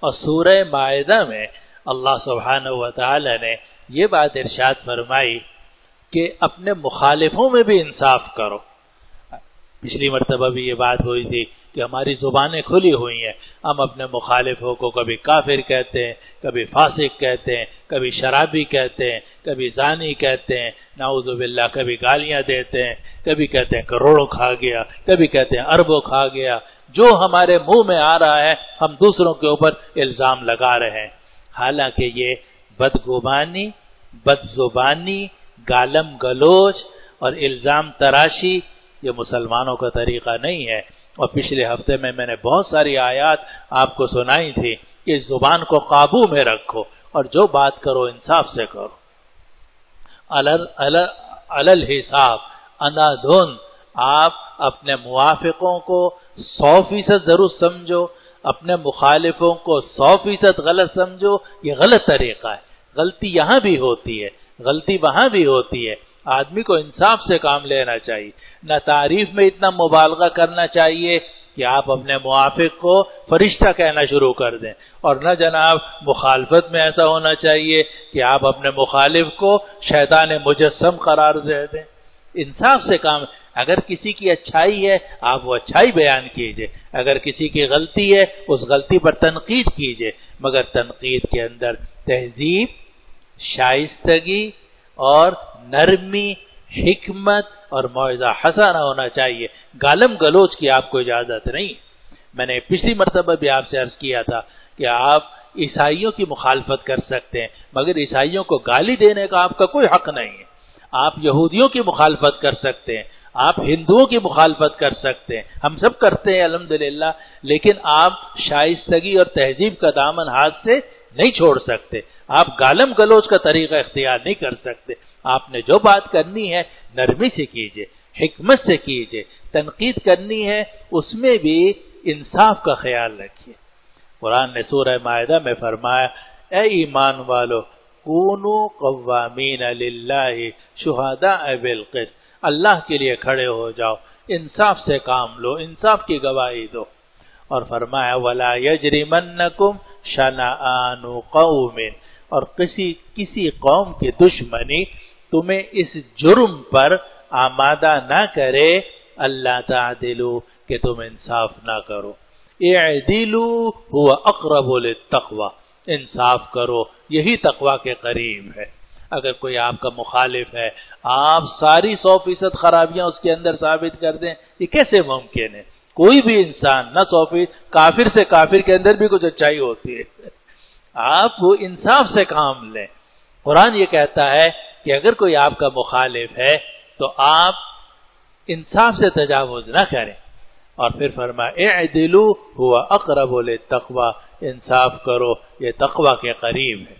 اور سورہ مائدہ میں اللہ سبحانہ و تعالی نے یہ بات ارشاد فرمائی کہ اپنے مخالفوں میں بھی انصاف کرو۔ پچھلی مرتبہ بھی یہ بات ہوئی تھی کہ ہماری زبانیں کھلی ہوئی ہیں، ہم اپنے مخالفوں کو کبھی کافر کہتے ہیں، کبھی فاسق کہتے ہیں، کبھی شرابی کہتے ہیں، کبھی زانی کہتے ہیں، نعوذ باللہ، کبھی گالیاں دیتے ہیں، کبھی کہتے ہیں کروڑوں کھا گیا، کبھی کہتے ہیں اربوں کھا گیا۔ جو ہمارے منہ میں آ رہا ہے ہم دوسروں کے اوپر الزام لگا رہے ہیں، حالانکہ یہ بدگمانی، بد زبانی، گالم گلوچ اور الزام تراشی یہ مسلمانوں کا طریقہ نہیں ہے۔ اور پچھلے ہفتے میں نے بہت ساری آیات آپ کو سنائی تھی کہ اس زبان کو قابو میں رکھو اور جو بات کرو انصاف سے کرو۔ علل حساب اندھادھند آپ اپنے موافقوں کو 100% درست سمجھو، اپنے مخالفوں کو 100% غلط سمجھو، یہ غلط طریقہ ہے۔ غلطی یہاں بھی ہوتی ہے، غلطی وہاں بھی ہوتی ہے۔ آدمی کو انصاف سے کام لینا چاہیے، نہ تعریف میں اتنا مبالغہ کرنا چاہیے کہ آپ اپنے موافق کو فرشتہ کہنا شروع کر دیں، اور نہ جناب مخالفت میں ایسا ہونا چاہیے کہ آپ اپنے مخالف کو شیطان مجسم قرار دے دیں۔ انصاف سے کام، اگر کسی کی اچھائی ہے آپ وہ اچھائی بیان کیجئے، اگر کسی کی غلطی ہے اس غلطی پر تنقید کیجئے، مگر تنقید کے اندر تہذیب، شائستگی اور نرمی، حکمت اور موعظہ حسنہ ہونا چاہیے۔ گالم گلوچ کی آپ کو اجازت نہیں۔ میں نے پچھلی مرتبہ بھی آپ سے عرض کیا تھا کہ آپ عیسائیوں کی مخالفت کر سکتے ہیں مگر عیسائیوں کو گالی دینے کا آپ کا کوئی حق نہیں ہے۔ آپ یہودیوں کی مخالفت کر سکتے ہیں، آپ ہندوؤں کی مخالفت کر سکتے ہیں، ہم سب کرتے ہیں الحمدللہ، لیکن آپ شائستگی اور تہذیب کا دامن ہاتھ سے نہیں چھوڑ سکتے۔ آپ گالم گلوچ کا طریقہ اختیار نہیں کر سکتے۔ آپ نے جو بات کرنی ہے نرمی سے کیجئے، حکمت سے کیجئے، تنقید کرنی ہے اس میں بھی انصاف کا خیال رکھیے۔ قرآن نے سورہ مائدہ میں فرمایا، اے ایمان والو کونو قوامین للہ شہداء بالقسط، اللہ کے لیے کھڑے ہو جاؤ، انصاف سے کام لو، انصاف کی گواہی دو۔ اور فرمایا ولا یجرمنکم شنآن قوم، اور کسی قوم کی دشمنی تمہیں اس جرم پر آمادہ نہ کرے اللہ تعدلوا کہ تم انصاف نہ کرو۔ اعدلوا هو اقرب للتقوی، انصاف کرو یہی تقوی کے قریب ہے۔ اگر کوئی آپ کا مخالف ہے آپ ساری 100% خرابیاں اس کے اندر ثابت کر دیں، یہ کیسے ممکن ہے؟ کوئی بھی انسان نہ 100%، کافر سے کافر کے اندر بھی کچھ اچھائی ہوتی ہے۔ آپ وہ انصاف سے کام لیں۔ قرآن یہ کہتا ہے کہ اگر کوئی آپ کا مخالف ہے تو آپ انصاف سے تجاوز نہ کریں، اور پھر فرمایا اعدلوا هو اقرب للتقوی، انصاف کرو یہ تقوی کے قریب ہے۔